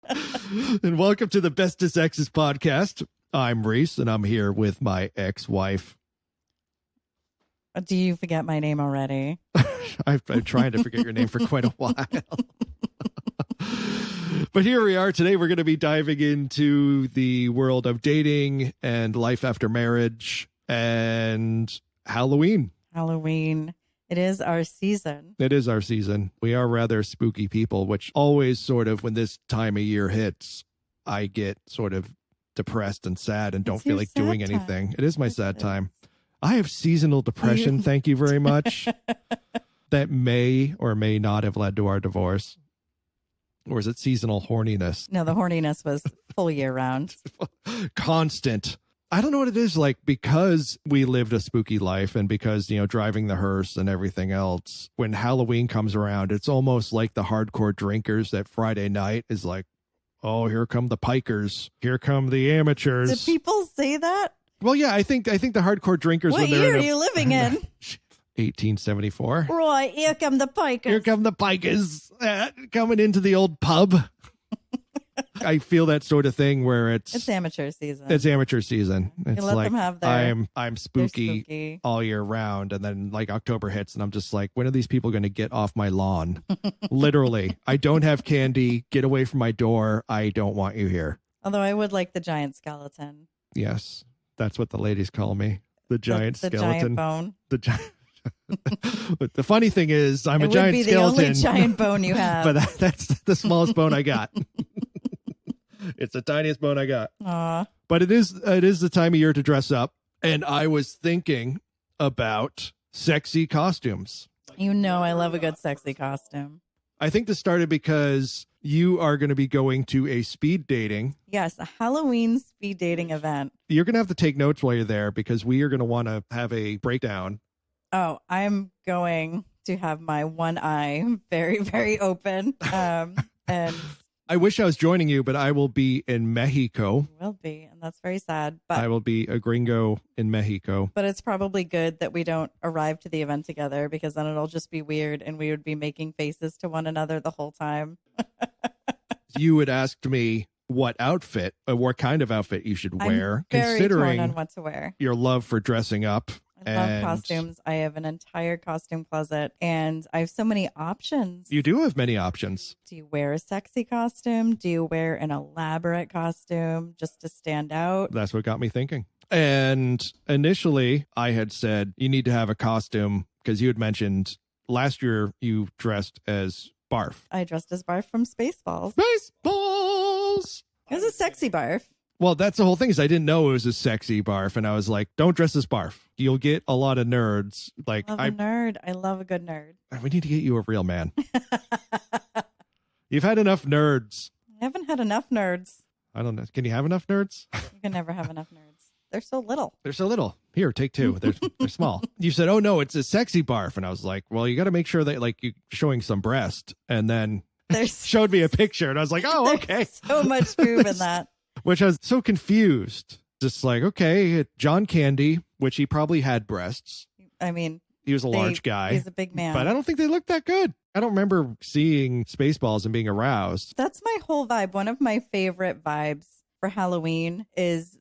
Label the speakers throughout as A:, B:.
A: And welcome to the Bestest Exes Podcast. I'm Reese, and I'm here with my ex-wife.
B: Do you forget my name already?
A: I've been trying to forget your name for quite a while. But here we are. Today we're going to be diving into the world of dating and life after marriage and Halloween.
B: Halloween. It is our season.
A: It is our season. We are rather spooky people, which always sort of, when this time of year hits, I get sort of depressed and sad and don't feel like doing anything. It is my sad time. I have seasonal depression. Thank you very much. That may or may not have led to our divorce. Or is it seasonal horniness?
B: No, the horniness was full year round.
A: Constant. I don't know what it is, like, because we lived a spooky life and because, you know, driving the hearse and everything else, when Halloween comes around, it's almost like the hardcore drinkers that Friday night is like, oh, here come the pikers. Here come the amateurs.
B: Did people say that?
A: Well, yeah, I think the hardcore drinkers.
B: What year are you living in?
A: 1874.
B: Right, here come the pikers.
A: Here come the pikers coming into the old pub. I feel that sort of thing where it's
B: amateur season.
A: It's amateur season. It's
B: let
A: like
B: them have their,
A: I'm spooky all year round, and then like October hits, and I'm just like, when are these people going to get off my lawn? Literally, I don't have candy. Get away from my door. I don't want you here.
B: Although I would like the giant skeleton.
A: Yes, that's what the ladies call me. The giant skeleton.
B: The giant bone.
A: The giant. But the funny thing is, I'm a giant skeleton.
B: It would be the only giant bone you have.
A: But that's the smallest bone I got. It's the tiniest bone I got.
B: Aww.
A: But it is the time of year to dress up. And I was thinking about sexy costumes.
B: You know I love a good sexy costume.
A: I think this started because you are going to be going to a speed dating.
B: Yes, a Halloween speed dating event.
A: You're going to have to take notes while you're there because we are going to want to have a breakdown.
B: Oh, I'm going to have my one eye very, very open. And
A: I wish I was joining you, but I will be in Mexico.
B: Will be, and that's very sad. But
A: I will be a gringo in Mexico.
B: But it's probably good that we don't arrive to the event together, because then it'll just be weird and we would be making faces to one another the whole time.
A: You had asked me what outfit, or what kind of outfit you should wear,
B: I'm very
A: considering
B: torn on what to wear.
A: Your love for dressing up.
B: I love costumes. I have an entire costume closet, and I have so many options.
A: You do have many options.
B: Do you wear a sexy costume? Do you wear an elaborate costume just to stand out?
A: That's what got me thinking. And initially, I had said you need to have a costume because you had mentioned last year you dressed as Barf.
B: I dressed as Barf from Spaceballs.
A: Spaceballs!
B: It was a sexy Barf.
A: Well, that's the whole thing, is I didn't know it was a sexy Barf, and I was like, don't dress as Barf. You'll get a lot of nerds. Like,
B: I love a nerd. I love a good nerd.
A: We need to get you a real man. You've had enough nerds.
B: I haven't had enough nerds.
A: I don't know. Can you have enough nerds?
B: You can never have enough nerds. They're so little.
A: They're so little. Here, take two. They're small. You said, oh, no, it's a sexy Barf. And I was like, well, you got to make sure that, like, you're showing some breast. And then showed me a picture. And I was like, oh, okay.
B: So much boob in that.
A: Which I was so confused. Just like, okay, John Candy, which he probably had breasts.
B: I mean,
A: he was a large guy.
B: He's a big man.
A: But I don't think they looked that good. I don't remember seeing Spaceballs and being aroused.
B: That's my whole vibe. One of my favorite vibes for Halloween is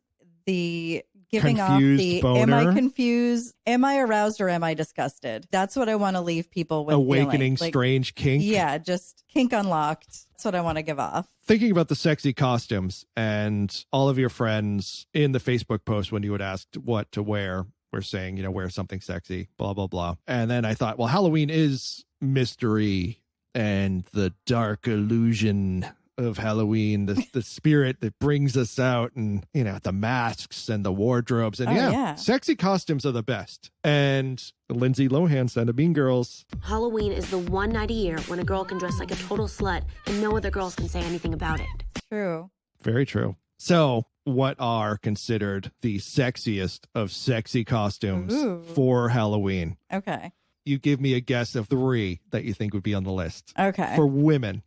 B: the giving
A: confused
B: off the
A: boner.
B: Am I confused? Am I aroused or am I disgusted? That's what I want to leave people with.
A: Awakening
B: like,
A: strange kink.
B: Yeah, just kink unlocked. That's what I want to give off.
A: Thinking about the sexy costumes, and all of your friends in the Facebook post when you had asked what to wear were saying, you know, wear something sexy, blah, blah, blah. And then I thought, well, Halloween is mystery and the dark illusion of Halloween, the spirit that brings us out, and, you know, the masks and the wardrobes. And yeah, sexy costumes are the best. And Lindsay Lohan said to Mean Girls,
C: Halloween is the one night a year when a girl can dress like a total slut and no other girls can say anything about it.
B: True.
A: Very true. So what are considered the sexiest of sexy costumes for Halloween?
B: Okay.
A: You give me a guess of 3 that you think would be on the list.
B: Okay.
A: For women.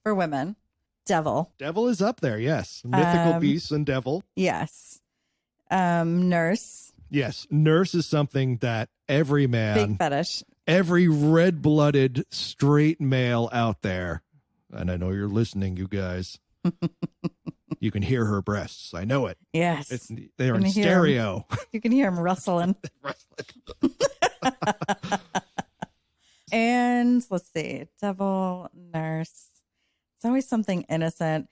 B: For women. Devil.
A: Devil is up there, yes. Mythical beasts and devil.
B: Yes. Nurse.
A: Yes. Nurse is something that every man,
B: big fetish,
A: every red-blooded straight male out there, and I know you're listening, you guys, You can hear her breasts. I know it.
B: Yes.
A: They're in
B: Can you hear
A: stereo.
B: You can hear him rustling. And let's see. Devil, nurse. It's always something innocent.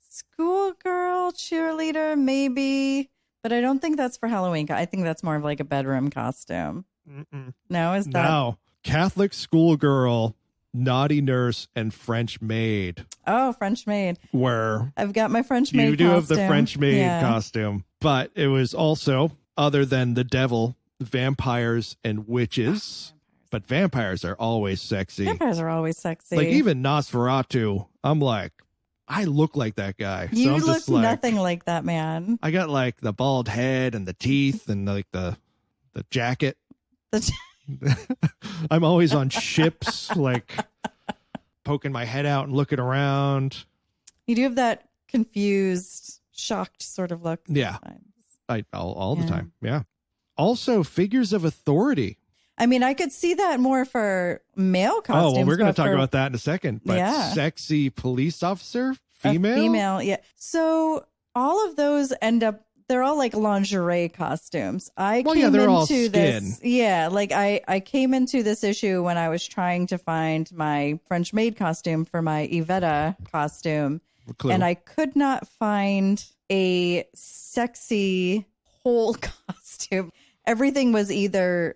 B: Schoolgirl, cheerleader, maybe. But I don't think that's for Halloween. I think that's more of like a bedroom costume. No, is that?
A: No. Catholic schoolgirl, naughty nurse, and French maid.
B: Oh, French maid.
A: Where
B: I've got my French maid
A: you do
B: costume.
A: have the French maid costume. But it was also, other than the devil, vampires and witches. But vampires are always sexy.
B: Vampires are always sexy.
A: Like even Nosferatu, I'm like, I look like that guy.
B: You
A: so I'm
B: look
A: just like,
B: nothing like that man.
A: I got like the bald head and the teeth and like the jacket. I'm always on ships, like poking my head out and looking around.
B: You do have that confused, shocked sort of look.
A: Yeah.
B: Sometimes.
A: All the time. Yeah. Also, figures of authority.
B: I mean, I could see that more for male costumes.
A: Oh, well, we're going to talk
B: for
A: about that in a second. But sexy police officer, female?
B: Female, yeah. So all of those end up, they're all like lingerie costumes.
A: They're all skin.
B: Yeah, like I came into this issue when I was trying to find my French maid costume for my Yvetta costume.
A: Clue.
B: And I could not find a sexy whole costume. Everything was either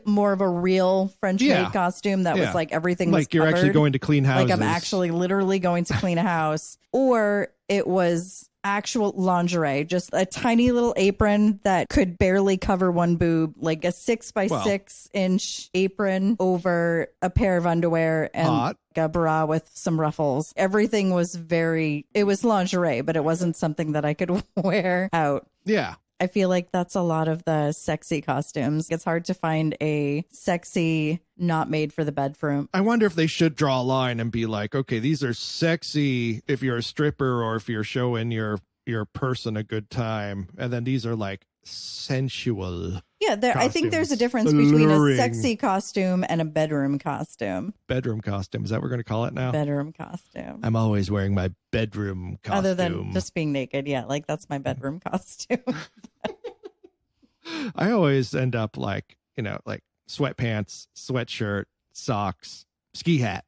B: more of a real French maid costume that was like everything was
A: like you're
B: covered.
A: actually going to clean houses.
B: Like I'm actually literally going to clean a house, or it was actual lingerie, just a tiny little apron that could barely cover one boob, like a 6x6 inch apron over a pair of underwear and a bra with some ruffles. Everything was it was lingerie, but it wasn't something that I could wear out.
A: Yeah.
B: I feel like that's a lot of the sexy costumes. It's hard to find a sexy, not made for the bedroom.
A: I wonder if they should draw a line and be like, okay, these are sexy if you're a stripper or if you're showing your person a good time. And then these are like sensual.
B: Yeah, I think there's a difference
A: Alluring.
B: between a sexy costume and a bedroom costume.
A: Bedroom costume. Is that what we're going to call it now?
B: Bedroom costume.
A: I'm always wearing my bedroom costume.
B: Other than just being naked. Yeah, like that's my bedroom costume.
A: I always end up like sweatpants, sweatshirt, socks, ski hat.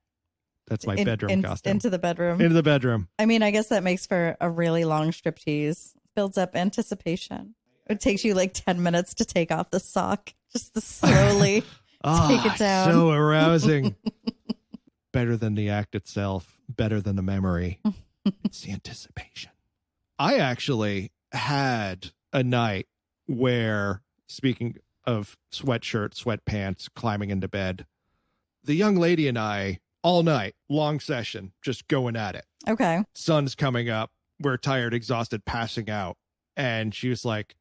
A: That's my bedroom costume.
B: Into the bedroom.
A: Into the bedroom.
B: I mean, I guess that makes for a really long striptease. Builds up anticipation. It takes you like 10 minutes to take off the sock. Just to slowly take it down.
A: So arousing. Better than the act itself. Better than the memory. It's the anticipation. I actually had a night where, speaking of sweatshirt, sweatpants, climbing into bed, the young lady and I, all night, long session, just going at it.
B: Okay.
A: Sun's coming up. We're tired, exhausted, passing out. And she was like,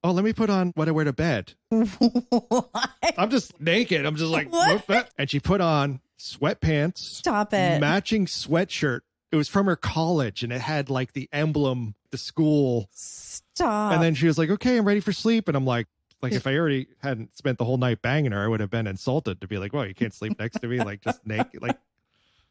A: oh, let me put on what I wear to bed.
B: What?
A: I'm just naked. I'm just like, what? And she put on sweatpants.
B: Stop it.
A: Matching sweatshirt. It was from her college and it had like the emblem, the school.
B: Stop.
A: And then she was like, okay, I'm ready for sleep. And I'm like if I already hadn't spent the whole night banging her, I would have been insulted to be like, well, you can't sleep next to me, like just naked. Like,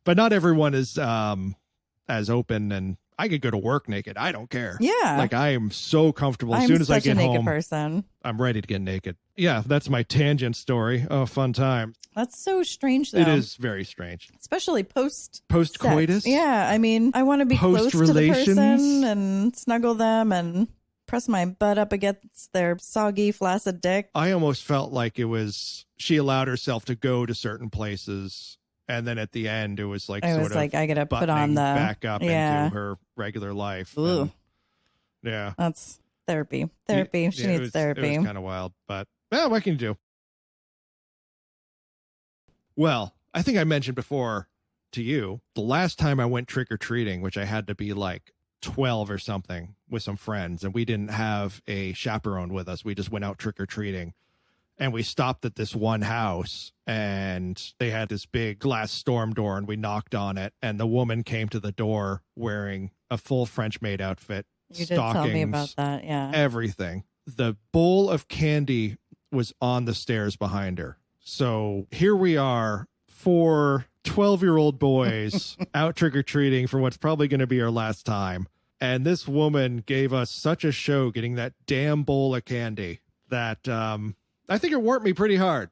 A: but not everyone is as open, and I could go to work naked. I don't care.
B: Yeah.
A: Like I am so comfortable. As
B: I'm
A: soon as I
B: such a
A: get
B: naked
A: home,
B: person.
A: I'm ready to get naked. Yeah, that's my tangent story. Oh, fun time.
B: That's so strange, though.
A: It is very strange.
B: Especially
A: post-coitus.
B: Yeah, I mean, I want to be close to the
A: Post-relations.
B: person and snuggle them and press my butt up against their soggy, flaccid dick.
A: I almost felt like it was, she allowed herself to go to certain places, and then at the end, it was like sort of
B: like, I gotta put on the
A: back up into her regular life. And, yeah.
B: That's therapy. She needs therapy.
A: It was kind of wild, but what can you do? Well, I think I mentioned before to you, the last time I went trick-or-treating, which I had to be like 12 or something with some friends, and we didn't have a chaperone with us. We just went out trick-or-treating, and we stopped at this one house, and they had this big glass storm door, and we knocked on it, and the woman came to the door wearing a full French maid outfit.
B: You did tell me about that, yeah.
A: Everything. The bowl of candy was on the stairs behind her. So here we are, 4 12-year-old boys out trick-or-treating for what's probably going to be our last time. And this woman gave us such a show getting that damn bowl of candy that I think it warped me pretty hard.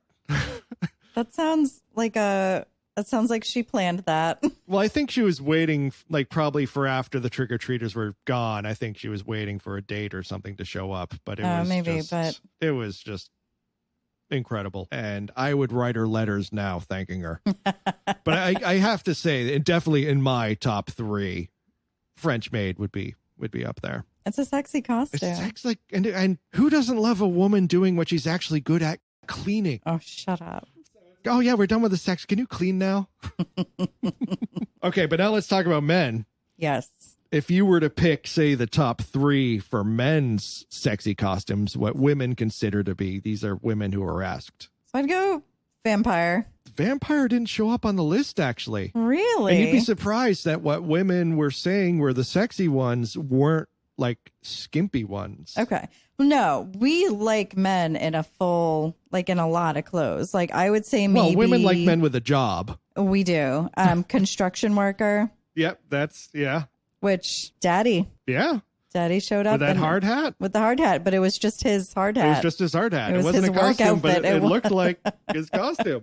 B: That sounds like she planned that.
A: Well, I think she was waiting, like, probably for after the trick-or-treaters were gone. I think she was waiting for a date or something to show up. But it was just incredible. And I would write her letters now thanking her. But I have to say, definitely in my top 3, French maid would be up there.
B: It's a sexy costume.
A: It's like, and who doesn't love a woman doing what she's actually good at, cleaning?
B: Oh, shut up.
A: Oh, yeah, we're done with the sex. Can you clean now? Okay, but now let's talk about men.
B: Yes.
A: If you were to pick, say, the top 3 for men's sexy costumes, what women consider to be, these are women who are asked.
B: So I'd go vampire.
A: Vampire didn't show up on the list, actually.
B: Really?
A: And you'd be surprised that what women were saying were the sexy ones weren't like skimpy ones.
B: Okay. No, we like men in a full, like in a lot of clothes. Like I would say maybe.
A: Well, women like men with a job.
B: We do. Construction worker.
A: Yep, yeah.
B: Which Daddy showed up
A: with that hard hat.
B: With the hard hat, but it was just his hard hat.
A: It was just his hard hat.
B: It
A: wasn't
B: his
A: a costume,
B: work
A: but
B: outfit.
A: it looked like his costume.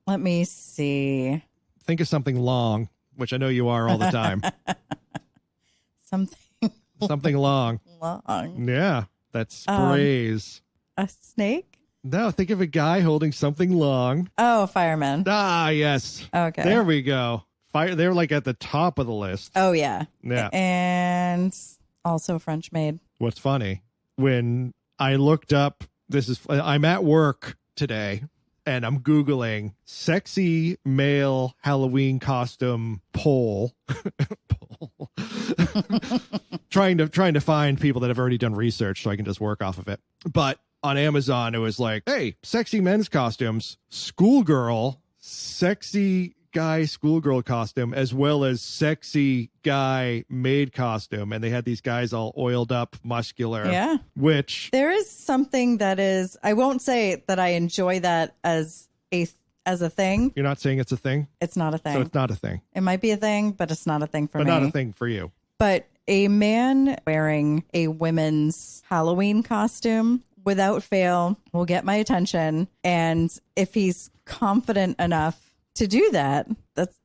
B: Let me see.
A: Think of something long, which I know you are all the time. Something long. Yeah, that sprays.
B: A snake?
A: No, think of a guy holding something long.
B: Oh, fireman.
A: Ah, yes.
B: Okay.
A: There we go. They're like at the top of the list.
B: Oh, yeah.
A: Yeah.
B: And also French maid.
A: What's funny, when I looked up, I'm at work today, and I'm Googling sexy male Halloween costume poll. trying to find people that have already done research so I can just work off of it. But on Amazon, it was like, hey, sexy men's costumes, schoolgirl, sexy guy schoolgirl costume, as well as sexy guy maid costume. And they had these guys all oiled up, muscular.
B: Yeah.
A: Which
B: there is something that is, I won't say that I enjoy that as a thing.
A: You're not saying it's a thing?
B: It's not a thing.
A: So it's not a thing.
B: It might be a thing, but it's not a thing for me.
A: But not a thing for you.
B: But a man wearing a women's Halloween costume without fail will get my attention. And if he's confident enough to do that,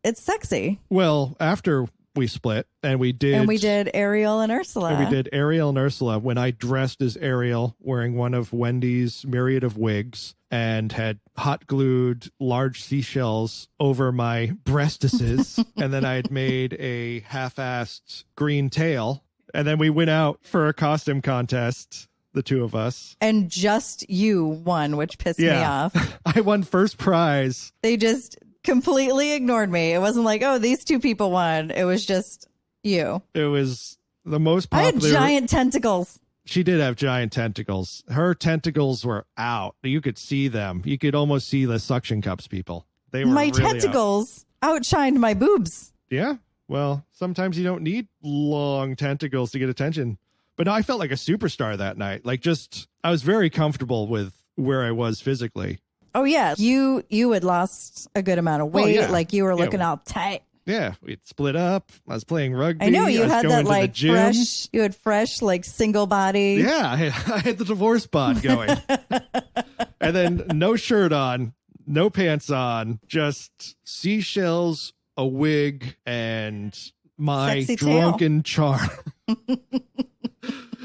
B: it's sexy.
A: Well, after we split and we did
B: Ariel and Ursula.
A: And we did Ariel and Ursula when I dressed as Ariel wearing one of Wendy's myriad of wigs and had hot glued large seashells over my breastises. And then I had made a half-assed green tail. And then we went out for a costume contest, the two of us.
B: And just you won, which pissed me off.
A: I won first prize.
B: They just completely ignored me. It wasn't like, oh, these two people won. It was just you.
A: It was the most popular.
B: I had giant tentacles.
A: She did have giant tentacles. Her tentacles were out. You could see them. You could almost see the suction cups, people. They were
B: my
A: really
B: tentacles outshined my boobs.
A: Yeah. Well, sometimes you don't need long tentacles to get attention. But no, I felt like a superstar that night. Like I was very comfortable with where I was physically.
B: Oh, yeah. You had lost a good amount of weight. Like you were looking all tight.
A: Yeah, we'd split up. I was playing rugby.
B: I know you had that like fresh, like single body.
A: Yeah, I had the divorce bod going. And then no shirt on, no pants on, just seashells, a wig, and my
B: sexy
A: drunken charm.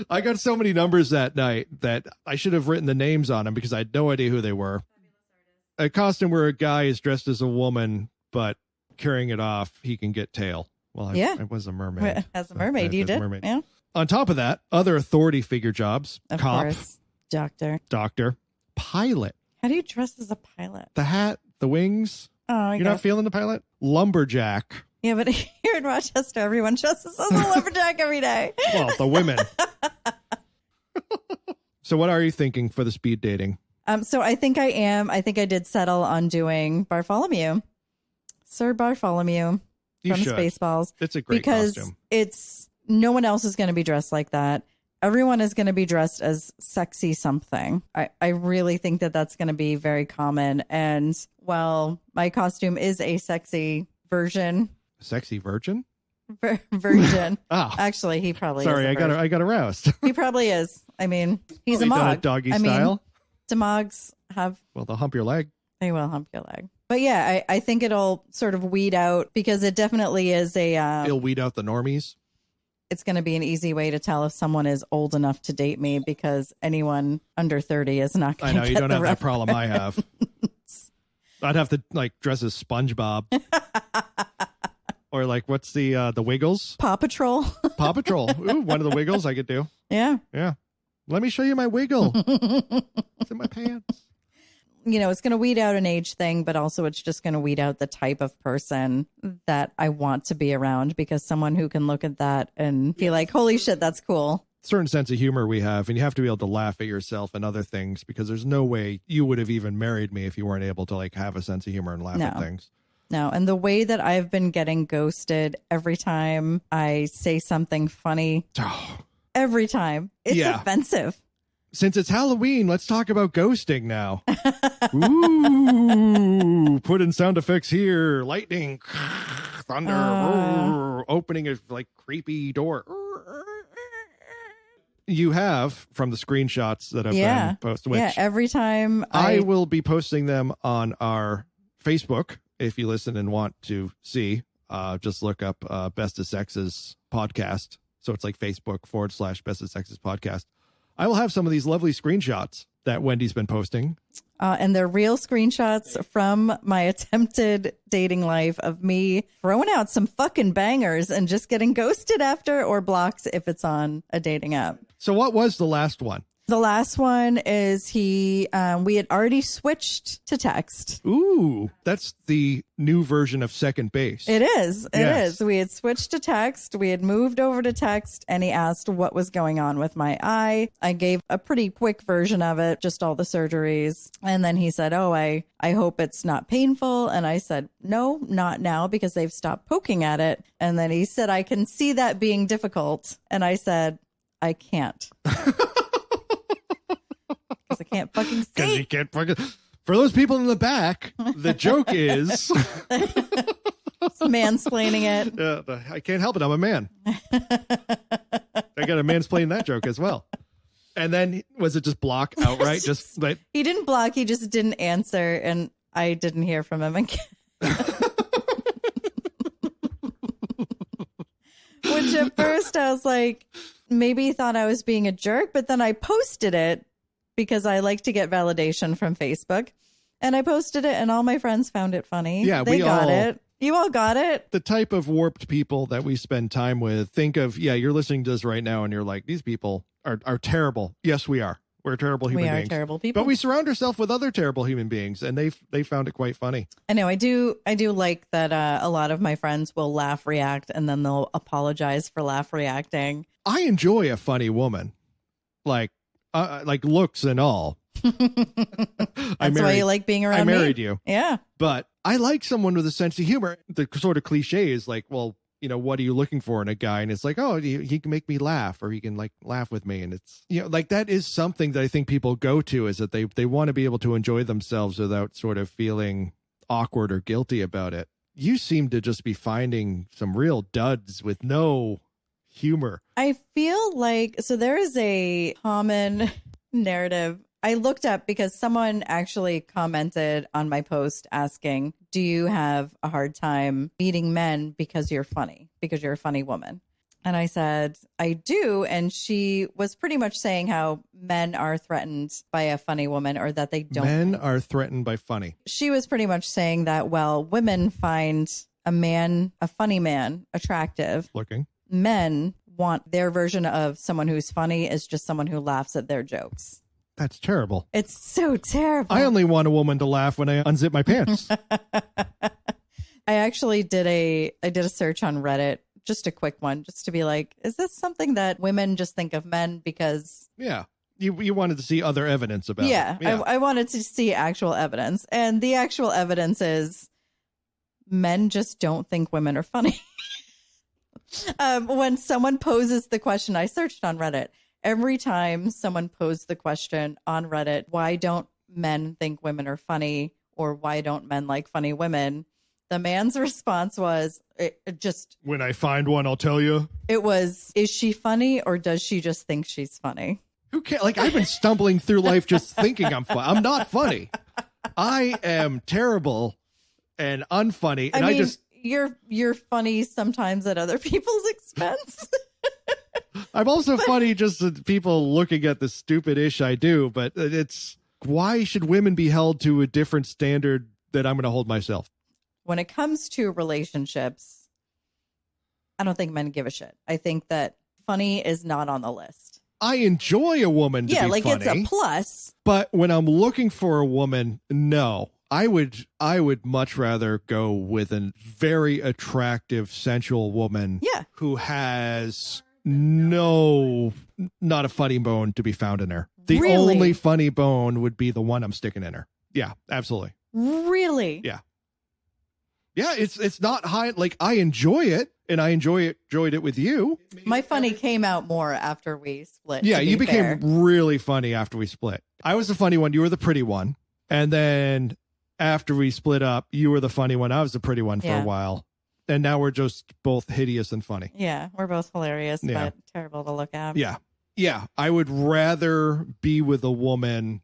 A: I got so many numbers that night that I should have written the names on them because I had no idea who they were. A costume where a guy is dressed as a woman, but carrying it off, he can get tail. Well, I was a mermaid.
B: As a mermaid, you did. Mermaid. Yeah.
A: On top of that, other authority figure jobs.
B: Of
A: cop,
B: course. Doctor,
A: pilot.
B: How do you dress as a pilot?
A: The hat, the wings.
B: Oh,
A: you're not feeling the pilot? Lumberjack.
B: Yeah, but here in Rochester, everyone dresses as a lumberjack every day.
A: Well, the women. So what are you thinking for the speed dating?
B: So I think I did settle on doing Bartholomew. Sir Bartholomew from Spaceballs.
A: It's a great costume.
B: Because no one else is going to be dressed like that. everyone is going to be dressed as sexy something. I really think that that's going to be very common. And while my costume is a sexy version.
A: Sexy virgin?
B: Virgin.
A: Oh.
B: Actually, he probably
A: Sorry,
B: is.
A: I got aroused.
B: He probably is. I mean, he's a mog.
A: Doggy style.
B: Demogs have.
A: Well, they'll hump your leg.
B: They will hump your leg. But yeah, I think it'll sort of weed out, because it definitely is
A: It'll weed out the normies.
B: It's going to be an easy way to tell if someone is old enough to date me, because anyone under 30 is not going to
A: I know, you don't have that problem I have. I'd have to like dress as SpongeBob. Or like, what's the Wiggles?
B: Paw Patrol.
A: Paw Patrol. Ooh, one of the Wiggles I could do.
B: Yeah.
A: Yeah. Let me show you my wiggle. It's in my pants.
B: You know, it's going to weed out an age thing, but also it's just going to weed out the type of person that I want to be around, because someone who can look at that and be like, holy shit, that's cool.
A: Certain sense of humor we have, and you have to be able to laugh at yourself and other things, because there's no way you would have even married me if you weren't able to like have a sense of humor and laugh at things.
B: No. And the way that I've been getting ghosted every time I say something funny, every time, it's offensive.
A: Since it's Halloween, let's talk about ghosting now. Ooh, put in sound effects here. Lightning, thunder, opening a like creepy door. You have, from the screenshots that have been posted. Which
B: every time
A: I will be posting them on our Facebook. If you listen and want to see, just look up Bestest Exes Podcast. So it's like Facebook.com/Bestest Exes Podcast. I will have some of these lovely screenshots that Wendy's been posting.
B: And they're real screenshots from my attempted dating life of me throwing out some fucking bangers and just getting ghosted after, or blocked if it's on a dating app.
A: So what was the last one?
B: The last one is we had already switched to text.
A: Ooh, that's the new version of second base.
B: It is. It is. We had switched to text. We had moved over to text, and he asked what was going on with my eye. I gave a pretty quick version of it, just all the surgeries. And then he said, I hope it's not painful. And I said, no, not now, because they've stopped poking at it. And then he said, I can see that being difficult. And I said, I can't. I can't fucking see.
A: Because you can't fucking. For those people in the back, the joke is
B: mansplaining it.
A: I can't help it. I'm a man. I got to mansplain that joke as well. And then was it just block outright? Just like
B: he didn't block. He just didn't answer, and I didn't hear from him again. Which at first I was like, maybe he thought I was being a jerk, but then I posted it, because I like to get validation from Facebook. And I posted it, and all my friends found it funny.
A: Yeah,
B: they got it. You all got it.
A: The type of warped people that we spend time with. Think of, you're listening to this right now, and you're like, these people are terrible. Yes, we are. We're terrible human beings.
B: We are terrible people.
A: But we surround ourselves with other terrible human beings, and they found it quite funny.
B: I know. I do like that a lot of my friends will laugh react, and then they'll apologize for laugh reacting.
A: I enjoy a funny woman. Like looks and all.
B: That's why you like being around me.
A: I married you.
B: Yeah.
A: But I like someone with a sense of humor. The sort of cliche is like, well, what are you looking for in a guy? And it's like, oh, he can make me laugh, or he can like laugh with me. And it's, like that is something that I think people go to, is that they want to be able to enjoy themselves without sort of feeling awkward or guilty about it. You seem to just be finding some real duds with no humor.
B: I feel like, so there is a common narrative I looked up, because someone actually commented on my post asking, do you have a hard time meeting men because you're funny, because you're a funny woman? And I said, I do. And she was pretty much saying how men are threatened by a funny woman, or that they don't.
A: Men are threatened by funny.
B: She was pretty much saying that, well, women find a funny man, attractive.
A: Looking.
B: Men want their version of someone who's funny is just someone who laughs at their jokes.
A: That's terrible.
B: It's so terrible.
A: I only want a woman to laugh when I unzip my pants.
B: I actually did a search on Reddit, just a quick one, just to be like, is this something that women just think of men because...
A: Yeah. You wanted to see other evidence about it.
B: Yeah. I wanted to see actual evidence. And the actual evidence is men just don't think women are funny. When someone poses the question, I searched on Reddit, every time someone posed the question on Reddit, why don't men think women are funny, or why don't men like funny women? The man's response was
A: when I find one, I'll tell you.
B: It was, is she funny or does she just think she's funny?
A: Who cares? Like, I've been stumbling through life just thinking I'm funny. I'm not funny. I am terrible and unfunny. And I just,
B: you're funny sometimes at other people's expense.
A: I'm also funny just to people looking at the stupid ish I do, but it's, why should women be held to a different standard that I'm going to hold myself?
B: When it comes to relationships, I don't think men give a shit. I think that funny is not on the list.
A: I enjoy a woman to be
B: like
A: funny.
B: It's a plus.
A: But when I'm looking for a woman, no. I would much rather go with a very attractive, sensual woman who has not a funny bone to be found in her. The only funny bone would be the one I'm sticking in her. Yeah, absolutely.
B: Really?
A: Yeah. Yeah, it's not high. Like, I enjoy it, and I enjoyed it with you.
B: My funny came out more after we split.
A: Yeah, you became really funny after we split. I was the funny one. You were the pretty one. And then after we split up, you were the funny one. I was the pretty one for a while. And now we're just both hideous and funny.
B: Yeah, we're both hilarious, but terrible to look at.
A: Yeah. Yeah, I would rather be with a woman.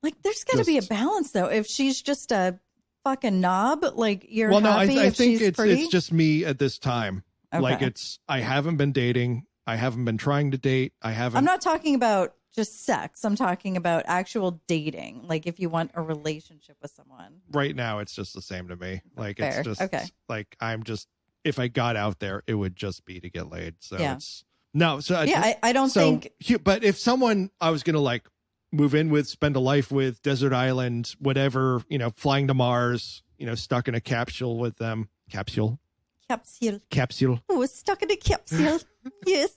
B: Like, there's got to be a balance, though. If she's just a fucking knob, like, you're happy
A: I think
B: pretty?
A: it's just me at this time.
B: Okay.
A: Like, I haven't been dating. I haven't been trying to date.
B: I'm not talking about just sex. I'm talking about actual dating. Like, if you want a relationship with someone.
A: Right now, it's just the same to me. Like,
B: Fair.
A: It's just
B: like,
A: I'm just, if I got out there, it would just be to get laid. So it's no. So
B: I don't think.
A: But if someone I was going to like move in with, spend a life with, desert island, whatever, flying to Mars, stuck in a capsule with them. Capsule.
B: Oh, stuck in a capsule. Yes.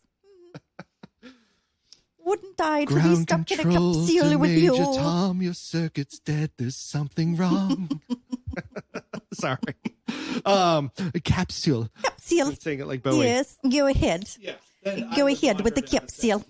B: Wouldn't die to be stuck in a capsule with you.
A: Major Tom, your circuit's dead. There's something wrong. Sorry. Capsule.
B: Capsule.
A: I'm saying it like Bowie.
B: Yes, go ahead. Yeah. Go ahead with the capsule.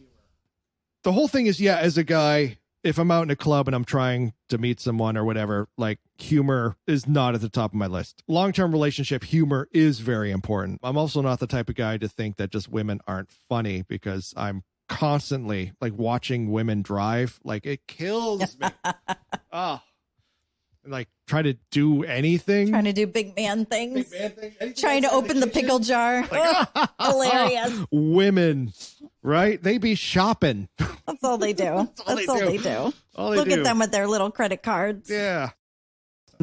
A: The whole thing is, as a guy, if I'm out in a club and I'm trying to meet someone or whatever, like, humor is not at the top of my list. Long-term relationship humor is very important. I'm also not the type of guy to think that just women aren't funny, because I'm constantly like watching women drive. Like, it kills me. Like, try to do anything.
B: Trying to do big man things. Trying to open the pickle jar. Like, hilarious.
A: Women, right? They be shopping.
B: That's all they do. That's all they do. Look at them with their little credit cards.
A: Yeah.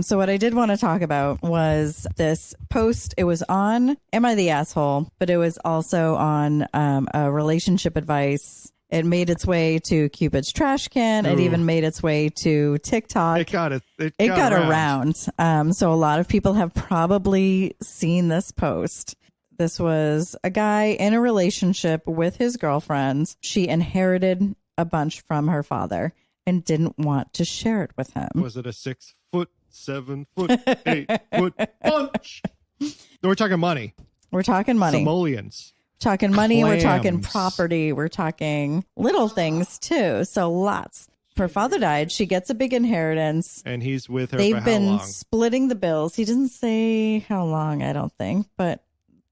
B: So what I did want to talk about was this post. It was on Am I the Asshole? But it was also on a relationship advice. It made its way to Cupid's trash can. It even made its way to TikTok.
A: It
B: got around. So a lot of people have probably seen this post. This was a guy in a relationship with his girlfriend. She inherited a bunch from her father and didn't want to share it with him.
A: Was it a 6 foot, 7 foot, 8 foot bunch? No, we're talking money.
B: We're talking money.
A: Simoleons.
B: Talking money,
A: Clams.
B: we're talking property, we're talking little things too. So lots. Her father died. She gets a big inheritance.
A: And he's with her
B: They've
A: for how
B: been
A: long?
B: splitting the bills. He doesn't say how long, I don't think, but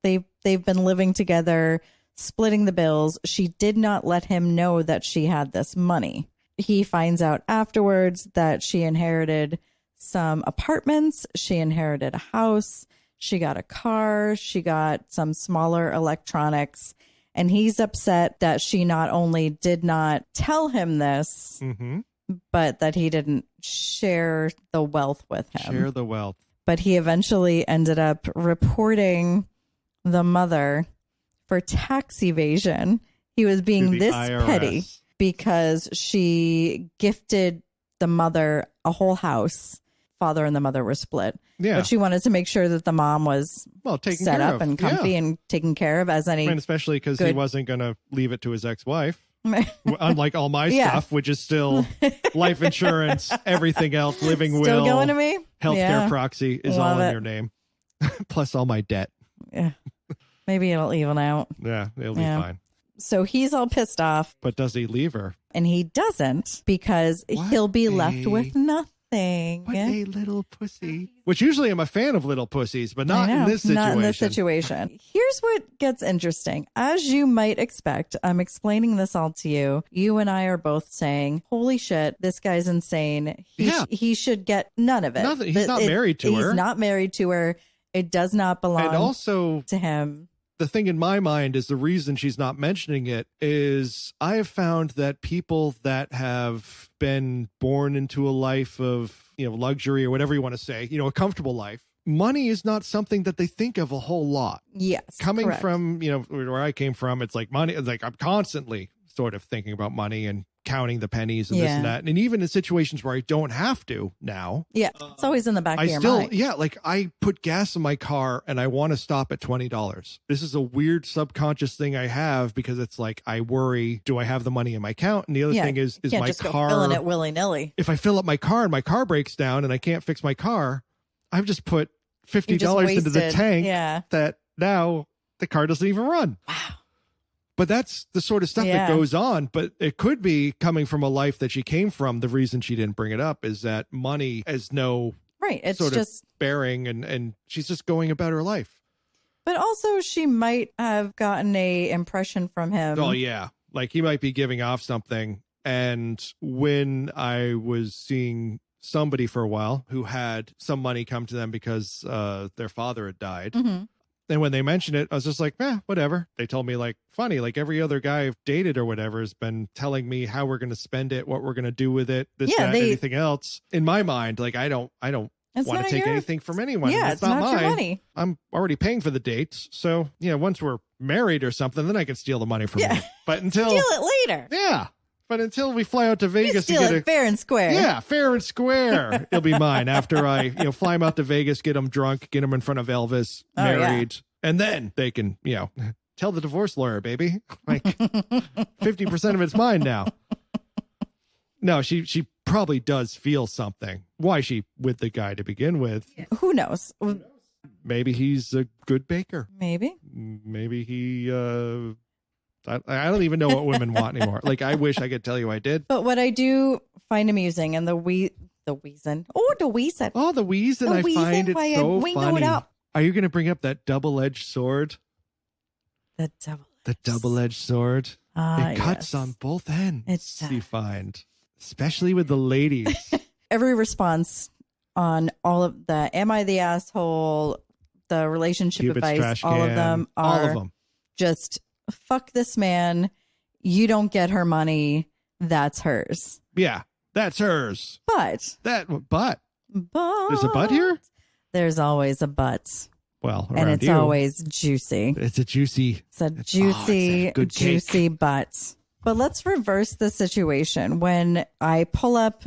B: they've been living together, splitting the bills. She did not let him know that she had this money. He finds out afterwards that she inherited some apartments. She inherited a house. She got a car. She got some smaller electronics. And he's upset that she not only did not tell him this, but that he didn't share the wealth with him.
A: Share the wealth.
B: But he eventually ended up reporting the mother for tax evasion. He was being this
A: IRS.
B: petty because she gifted the mother a whole house. Father and the mother were split.
A: Yeah.
B: But she wanted to make sure that the mom was
A: taken
B: set
A: care
B: up
A: of.
B: and comfy and taken care of as any.
A: And especially because he wasn't going to leave it to his ex-wife. Unlike all my stuff, which is still life insurance, everything else, living will.
B: Still going to me?
A: Healthcare proxy is all in your name. Plus all my debt.
B: Yeah. Maybe it'll even out.
A: Yeah, it'll be fine.
B: So he's all pissed off.
A: But does he leave her?
B: And he doesn't, because he'll be left with nothing.
A: What a little pussy. Which usually I'm a fan of little pussies, but not in this situation.
B: Not in this situation. Here's what gets interesting. As you might expect, I'm explaining this all to you. You and I are both saying, holy shit, this guy's insane. He should get none of it.
A: Nothing. He's not married to her.
B: He's not married to her. It does not belong
A: and also,
B: to him.
A: The thing in my mind is the reason she's not mentioning it is I have found that people that have been born into a life of, luxury or whatever you want to say, a comfortable life, money is not something that they think of a whole lot.
B: Yes.
A: Coming
B: correct.
A: from, where I came from, it's like money. It's like I'm constantly sort of thinking about money and counting the pennies and this and that. And even in situations where I don't have to now.
B: Yeah. It's always in the back of your mind.
A: Yeah. Like I put gas in my car and I want to stop at $20. This is a weird subconscious thing I have because it's like, I worry, do I have the money in my account? And the other thing is
B: my
A: just
B: car filling it willy-nilly.
A: If I fill up my car and my car breaks down and I can't fix my car, I've just put $50 into the tank that now the car doesn't even run.
B: Wow.
A: But that's the sort of stuff that goes on. But it could be coming from a life that she came from. The reason she didn't bring it up is that money has no
B: it's
A: sort
B: just
A: of bearing, and she's just going about her life.
B: But also she might have gotten a impression from him.
A: Oh, yeah. Like he might be giving off something. And when I was seeing somebody for a while who had some money come to them because their father had died.
B: Mm-hmm.
A: And when they mentioned it, I was just like, whatever. They told me like, funny, like every other guy I've dated or whatever has been telling me how we're going to spend it, what we're going to do with it, anything else. In my mind, like I don't want to take anything from anyone.
B: Yeah, it's not
A: mine.
B: your money.
A: I'm already paying for the dates. So, once we're married or something, then I can steal the money from you. But until
B: steal it later.
A: Yeah. But until we fly out to Vegas
B: steal it fair and square.
A: Yeah, fair and square. It'll be mine after I, fly him out to Vegas, get him drunk, get him in front of Elvis, married, and then they can, tell the divorce lawyer, baby. Like 50% of it's mine now. No, she probably does feel something. Why is she with the guy to begin with?
B: Who knows?
A: Maybe he's a good baker.
B: Maybe
A: he I don't even know what women want anymore. Like, I wish I could tell you I did.
B: But what I do find amusing, and the wheezing. Oh, the wheezing.
A: Oh, the wheezing. I find it so funny. Are you going to bring up that double-edged sword?
B: The
A: double-edged sword. It cuts on both ends. You find, especially with the ladies.
B: Every response on all of the "Am I the asshole?" the relationship
A: Cupid's
B: advice, all of them are just. Fuck this man. You don't get her money. That's hers.
A: Yeah, that's hers.
B: But
A: there's a but here?
B: There's always a but.
A: Well,
B: and it's always juicy.
A: It's a juicy
B: but. But let's reverse the situation. When I pull up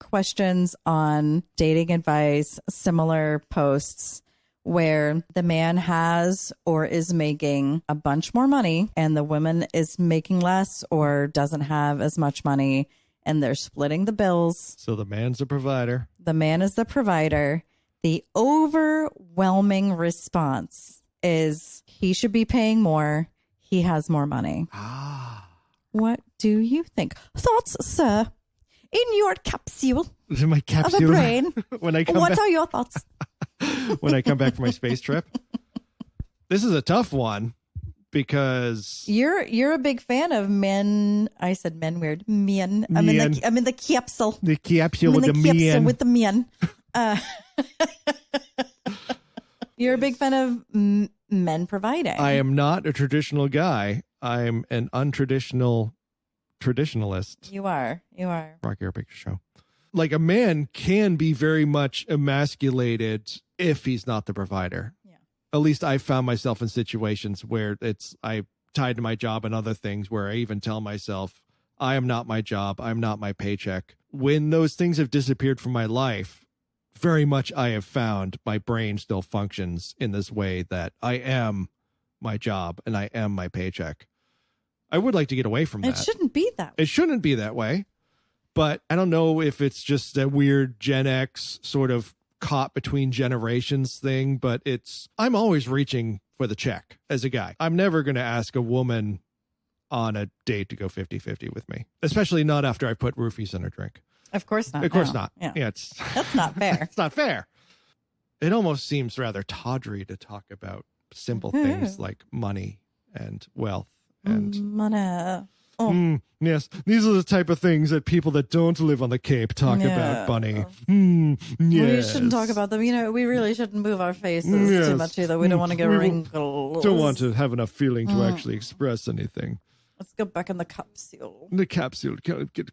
B: questions on dating advice, similar posts, where the man has or is making a bunch more money and the woman is making less or doesn't have as much money, and they're splitting the bills.
A: So the man's the provider.
B: The man is the provider. The overwhelming response is he should be paying more. He has more money. What do you think? Thoughts, sir? In your capsule.
A: In my capsule.
B: Of a brain.
A: What
B: are your thoughts?
A: When I come back from my space trip. This is a tough one because
B: you're a big fan of men. I said men weird. Men. I'm in the capsule.
A: The capsule with the men.
B: With the men. You're a big fan of men providing.
A: I am not a traditional guy. I'm an untraditional traditionalist.
B: You are.
A: Rocky Horror Picture Show. Like, a man can be very much emasculated if he's not the provider. Yeah. At least I found myself in situations where I tied to my job and other things where I even tell myself, I am not my job. I'm not my paycheck. When those things have disappeared from my life, very much I have found my brain still functions in this way that I am my job and I am my paycheck. I would like to get away from that.
B: It shouldn't be that way.
A: It shouldn't be that way. But I don't know if it's just a weird Gen X sort of caught between generations thing, but I'm always reaching for the check as a guy. I'm never going to ask a woman on a date to go 50-50 with me, especially not after I put roofies in a drink.
B: Of course not.
A: Of course
B: no.
A: not.
B: Yeah.
A: That's
B: not fair.
A: It's not fair. It almost seems rather tawdry to talk about simple things like money and wealth and
B: money. Oh.
A: Yes, these are the type of things that people that don't live on the Cape talk about, Bunny. Yes.
B: We shouldn't talk about them. We really shouldn't move our faces too much either. We don't want to get wrinkles.
A: Don't want to have enough feeling to actually express anything.
B: Let's go back in the capsule.
A: The capsule.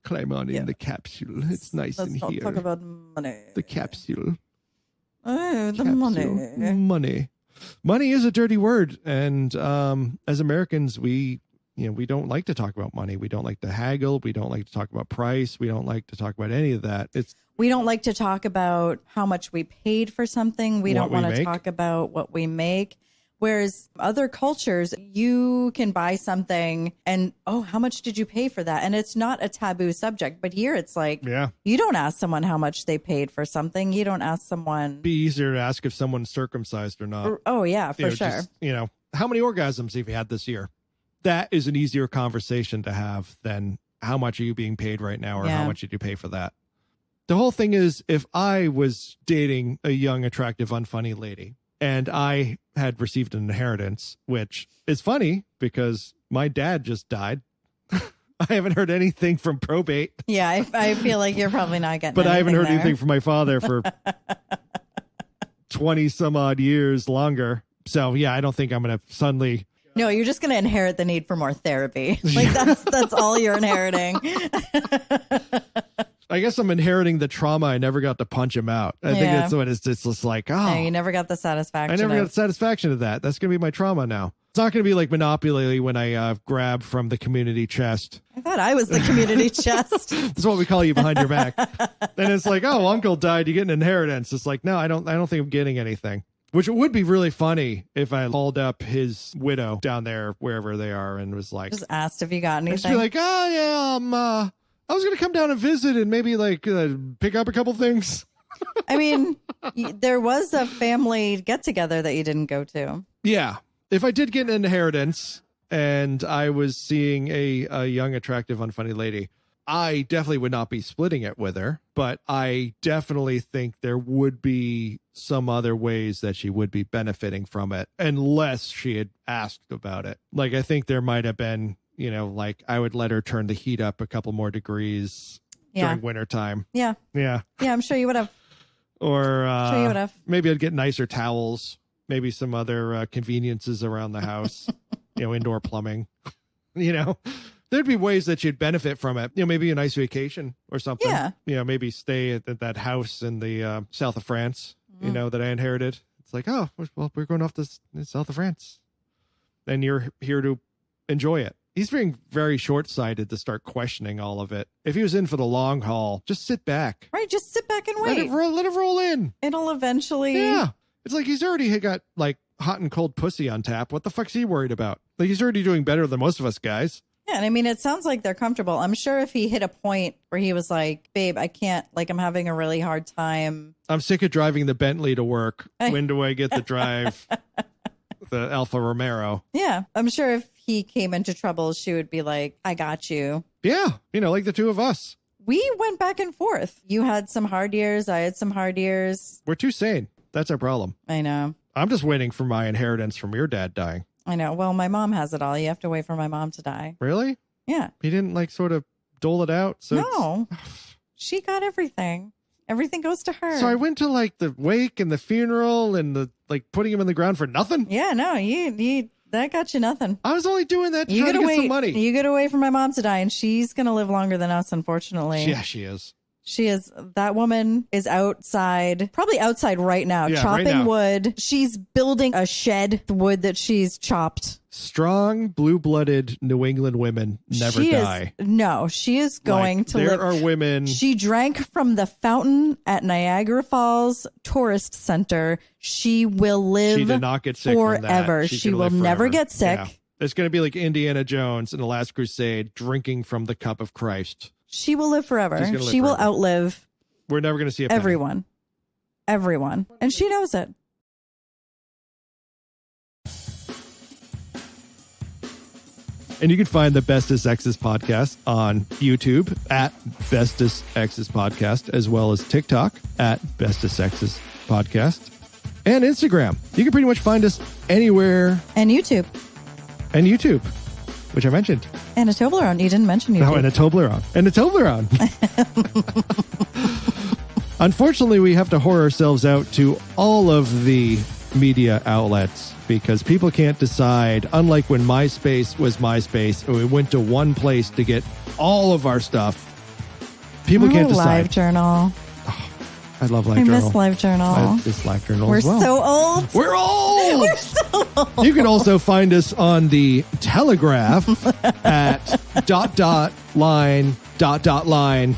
A: Climb on in the capsule. It's nice in here.
B: Let's not talk about money.
A: The capsule.
B: Oh, the money.
A: Money is a dirty word. And as Americans, we don't like to talk about money. We don't like to haggle. We don't like to talk about price. We don't like to talk about any of that.
B: We don't like to talk about how much we paid for something. We don't want to talk about what we make. Whereas other cultures, you can buy something and, how much did you pay for that? And it's not a taboo subject. But here it's like, you don't ask someone how much they paid for something. You don't ask someone.
A: It'd be easier to ask if someone's circumcised or not.
B: Oh, yeah, for sure.
A: Just, how many orgasms have you had this year? That is an easier conversation to have than how much are you being paid right now or how much did you pay for that? The whole thing is, if I was dating a young, attractive, unfunny lady and I had received an inheritance, which is funny because my dad just died. I haven't heard anything from probate.
B: Yeah, I feel like you're probably not getting
A: But I haven't heard
B: there.
A: anything from my father for 20 some odd years longer. So yeah, I don't think I'm going to suddenly...
B: No, you're just going to inherit the need for more therapy. Like that's all you're inheriting.
A: I guess I'm inheriting the trauma. I never got to punch him out. I think that's what it's just like,
B: No, you never got the satisfaction.
A: I never got the satisfaction of that. That's going to be my trauma now. It's not going to be like Monopoly when I grab from the community chest.
B: I thought I was the community chest.
A: That's what we call you behind your back. Then it's like, uncle died, you get an inheritance. It's like, no, I don't think I'm getting anything. Which would be really funny if I called up his widow down there, wherever they are, and was like...
B: Just asked if you got anything.
A: Just be like, I was going to come down and visit and maybe pick up a couple things.
B: I mean, there was a family get-together that you didn't go to.
A: Yeah. If I did get an inheritance and I was seeing a young, attractive, unfunny lady, I definitely would not be splitting it with her, but I definitely think there would be some other ways that she would be benefiting from it unless she had asked about it. Like, I think there might have been, I would let her turn the heat up a couple more degrees during wintertime.
B: Yeah.
A: Yeah.
B: Yeah, I'm sure you would have.
A: Or
B: Sure you would have.
A: Maybe I'd get nicer towels, maybe some other conveniences around the house, indoor plumbing, There'd be ways that you'd benefit from it. Maybe a nice vacation or something.
B: Yeah.
A: Maybe stay at that house in the south of France, that I inherited. It's like, we're going off to the south of France. And you're here to enjoy it. He's being very short-sighted to start questioning all of it. If he was in for the long haul, just sit back.
B: Right, just sit back and wait.
A: Let it roll in.
B: It'll eventually...
A: Yeah. It's like he's already got, hot and cold pussy on tap. What the fuck's he worried about? He's already doing better than most of us guys.
B: Yeah, and I mean, it sounds like they're comfortable. I'm sure if he hit a point where he was like, babe, I can't, I'm having a really hard time.
A: I'm sick of driving the Bentley to work. When do I get to drive the Alfa Romero?
B: Yeah, I'm sure if he came into trouble, she would be like, I got you.
A: Yeah, like the two of us.
B: We went back and forth. You had some hard years. I had some hard years.
A: We're too sane. That's our problem.
B: I know.
A: I'm just waiting for my inheritance from your dad dying.
B: I know. Well, my mom has it all. You have to wait for my mom to die.
A: Really?
B: Yeah.
A: He didn't sort of dole it out? So
B: no. She got everything. Everything goes to her.
A: So I went to the wake and the funeral and the putting him in the ground for nothing?
B: Yeah, no, you that got you nothing.
A: I was only doing that to try to get some money.
B: You get away from my mom to die, and she's going to live longer than us, unfortunately.
A: Yeah, she is.
B: She is. That woman is outside, probably outside right now, chopping
A: right now.
B: wood. She's building a shed, the wood that she's chopped.
A: Strong, blue-blooded New England women never die.
B: She is going to live.
A: There are women.
B: She drank from the fountain at Niagara Falls Tourist Center. She will live
A: She did not get sick
B: forever.
A: From that.
B: She will never get sick.
A: Yeah. It's going to be like Indiana Jones in The Last Crusade drinking from the cup of Christ.
B: She will live forever.
A: She
B: will outlive.
A: We're never going to see a
B: everyone. Everyone. And she knows it.
A: And you can find the Bestest Exes Podcast on YouTube at Bestest Exes Podcast, as well as TikTok at Bestest Exes Podcast, and Instagram. You can pretty much find us anywhere.
B: And YouTube.
A: Which I mentioned.
B: And a Toblerone. You didn't mention YouTube.
A: Oh, and a Toblerone. Unfortunately, we have to whore ourselves out to all of the media outlets because people can't decide. Unlike when MySpace was MySpace, and we went to one place to get all of our stuff. People can't decide.
B: LiveJournal.
A: I love LiveJournal.
B: I miss LiveJournal.
A: I miss LiveJournal
B: We're
A: as well.
B: so old.
A: We're old.
B: We're so old.
A: You can also find us on the Telegraph at ..line ..line